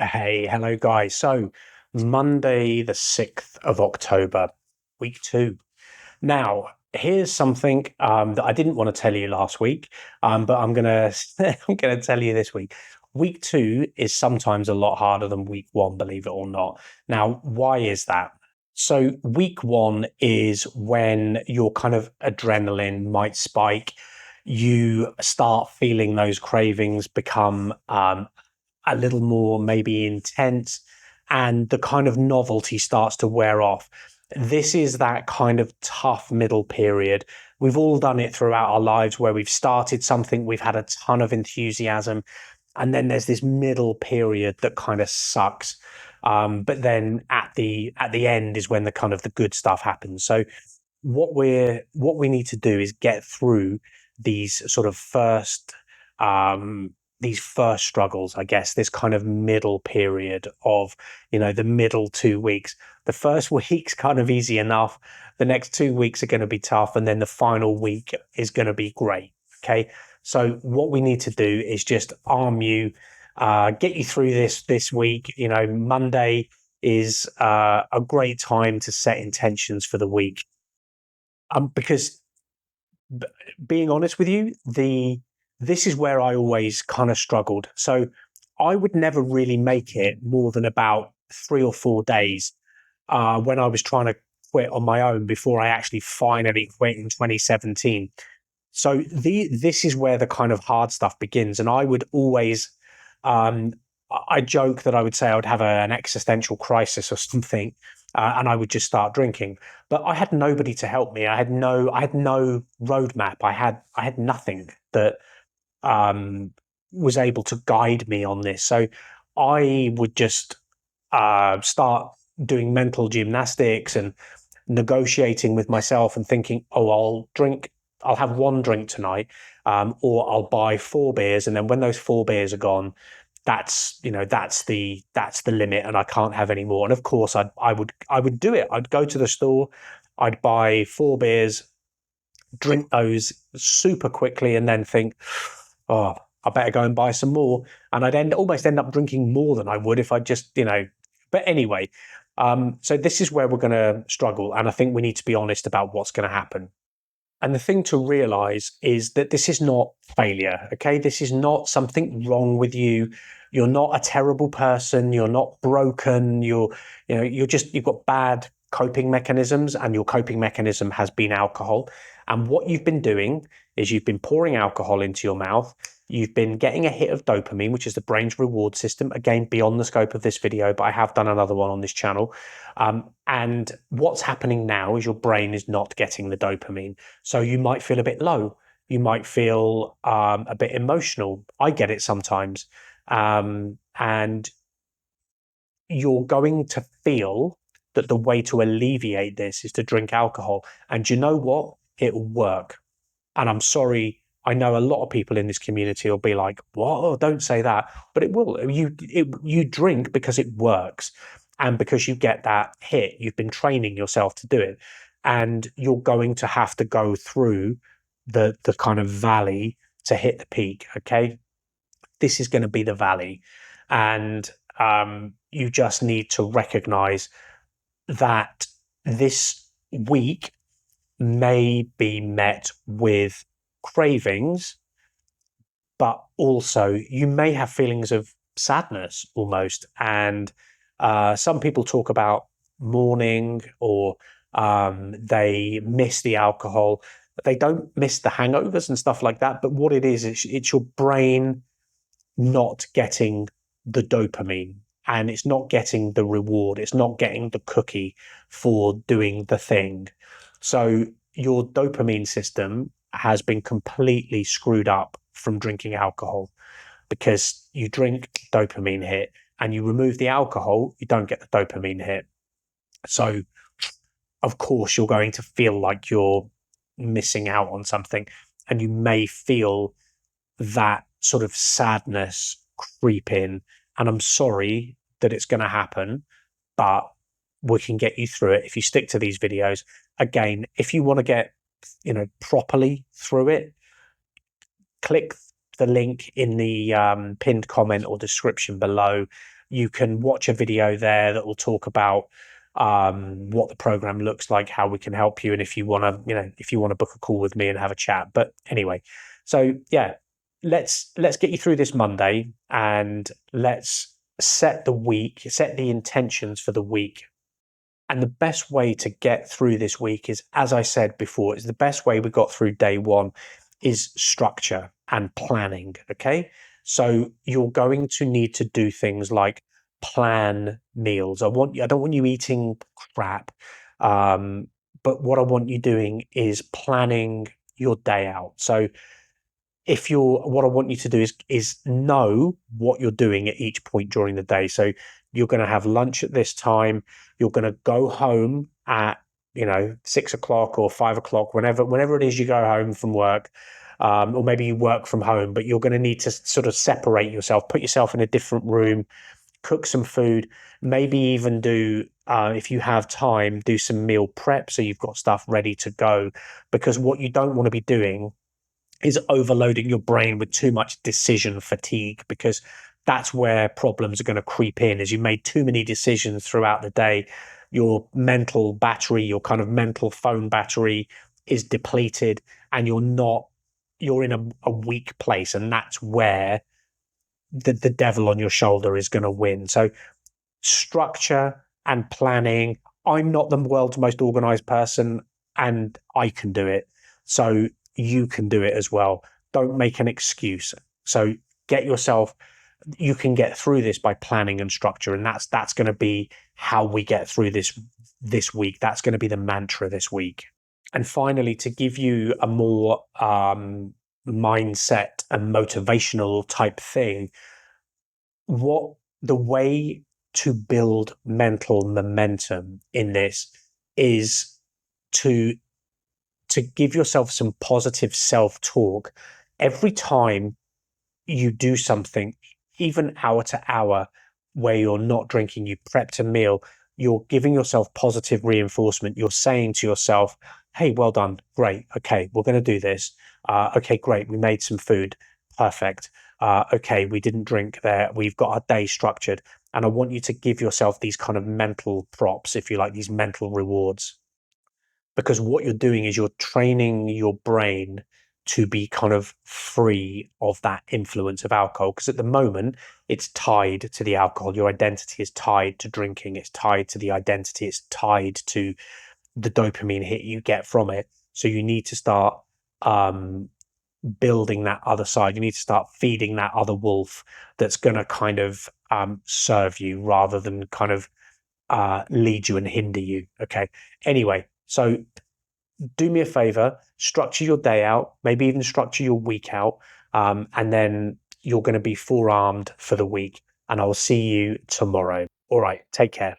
Hey, hello guys. So Monday, the 6th of October, week two. Now, here's something that I didn't want to tell you last week, but I'm gonna I'm gonna tell you this week. Week two is sometimes a lot harder than week one, believe it or not. Now, why is that? So week one is when your kind of adrenaline might spike. You start feeling those cravings become a little more maybe intense, and the kind of novelty starts to wear off. This is that kind of tough middle period. We've all done it throughout our lives where we've started something, we've had a ton of enthusiasm, and then there's this middle period that kind of sucks. But then at the end is when the kind of the good stuff happens. So what we need to do is get through these sort of um, first struggles, I guess, this kind of middle period of, the middle 2 weeks. The first week's kind of easy enough. The next 2 weeks are going to be tough. And then the final week is going to be great. Okay. So what we need to do is just arm you, get you through this week. Monday is a great time to set intentions for the week. Because being honest with you, this is where I always kind of struggled. So I would never really make it more than about 3 or 4 days when I was trying to quit on my own before I actually finally quit in 2017. So this is where the kind of hard stuff begins, and I would always, um, I joke that I would say I would have an existential crisis or something, and I would just start drinking. But I had nobody to help me. I had no roadmap. I had nothing that um, was able to guide me on this. So I would just start doing mental gymnastics and negotiating with myself and thinking, oh, I'll have one drink tonight, or I'll buy 4 beers, and then when those 4 beers are gone, that's the limit, and I can't have any more. And of course, I would do it. I'd go to the store, I'd buy 4 beers, drink those super quickly, and then think, oh, I better go and buy some more. And almost end up drinking more than I would if I just. But anyway, so this is where we're going to struggle, and I think we need to be honest about what's going to happen. And the thing to realize is that this is not failure. Okay. This is not something wrong with you. You're not a terrible person. You're not broken. You've got bad coping mechanisms, and your coping mechanism has been alcohol. And what you've been doing is you've been pouring alcohol into your mouth. You've been getting a hit of dopamine, which is the brain's reward system. Again, beyond the scope of this video, but I have done another one on this channel. And what's happening now is your brain is not getting the dopamine. So you might feel a bit low. You might feel a bit emotional. I get it sometimes. And you're going to feel that the way to alleviate this is to drink alcohol. And you know what? It'll work. And I'm sorry, I know a lot of people in this community will be like, "What? Oh, don't say that." But it will. You drink because it works, and because you get that hit. You've been training yourself to do it, and you're going to have to go through the kind of valley to hit the peak. Okay, this is going to be the valley, and you just need to recognize that this week may be met with cravings, but also you may have feelings of sadness almost. And some people talk about mourning, or they miss the alcohol. They don't miss the hangovers and stuff like that. But what it is, it's your brain not getting the dopamine, and it's not getting the reward. It's not getting the cookie for doing the thing. So your dopamine system has been completely screwed up from drinking alcohol, because you drink dopamine hit, and you remove the alcohol, you don't get the dopamine hit. So of course you're going to feel like you're missing out on something, and you may feel that sort of sadness creep in. And I'm sorry that it's going to happen, but we can get you through it if you stick to these videos. Again, if you want to get, properly through it, click the link in the pinned comment or description below. You can watch a video there that will talk about what the program looks like, how we can help you, and if you want to, if you want to book a call with me and have a chat. But anyway, so yeah, let's get you through this Monday, and let's set the intentions for the week. And the best way to get through this week is, as I said before, is the best way we got through day one is structure and planning. Okay. So you're going to need to do things like plan meals. I don't want you eating crap. But what I want you doing is planning your day out. So what I want you to do is know what you're doing at each point during the day. So you're going to have lunch at this time. You're going to go home at 6 o'clock or 5 o'clock, whenever it is you go home from work, or maybe you work from home. But you're going to need to sort of separate yourself, put yourself in a different room, cook some food, maybe even do. If you have time, do some meal prep so you've got stuff ready to go. Because what you don't want to be doing is overloading your brain with too much decision fatigue, because that's where problems are going to creep in. As you made too many decisions throughout the day, your mental battery, your kind of mental phone battery is depleted, and you're in a weak place, and that's where the devil on your shoulder is going to win. So structure and planning. I'm not the world's most organized person, and I can do it. So you can do it as well. Don't make an excuse. So you can get through this by planning and structure. And that's going to be how we get through this week. That's going to be the mantra this week. And finally, to give you a more mindset and motivational type thing, the way to build mental momentum in this is to give yourself some positive self-talk every time you do something, even hour to hour, where you're not drinking, you prepped a meal, you're giving yourself positive reinforcement. You're saying to yourself, hey, well done, great, okay, we're going to do this. Okay, great, we made some food, perfect. Okay, we didn't drink there, we've got our day structured. And I want you to give yourself these kind of mental props, if you like, these mental rewards. Because what you're doing is you're training your brain to be kind of free of that influence of alcohol. Because at the moment, it's tied to the alcohol. Your identity is tied to drinking. It's tied to the identity. It's tied to the dopamine hit you get from it. So you need to start building that other side. You need to start feeding that other wolf that's going to kind of serve you rather than kind of lead you and hinder you. Okay. Anyway, so do me a favor, structure your day out, maybe even structure your week out, and then you're going to be forearmed for the week. And I will see you tomorrow. All right. Take care.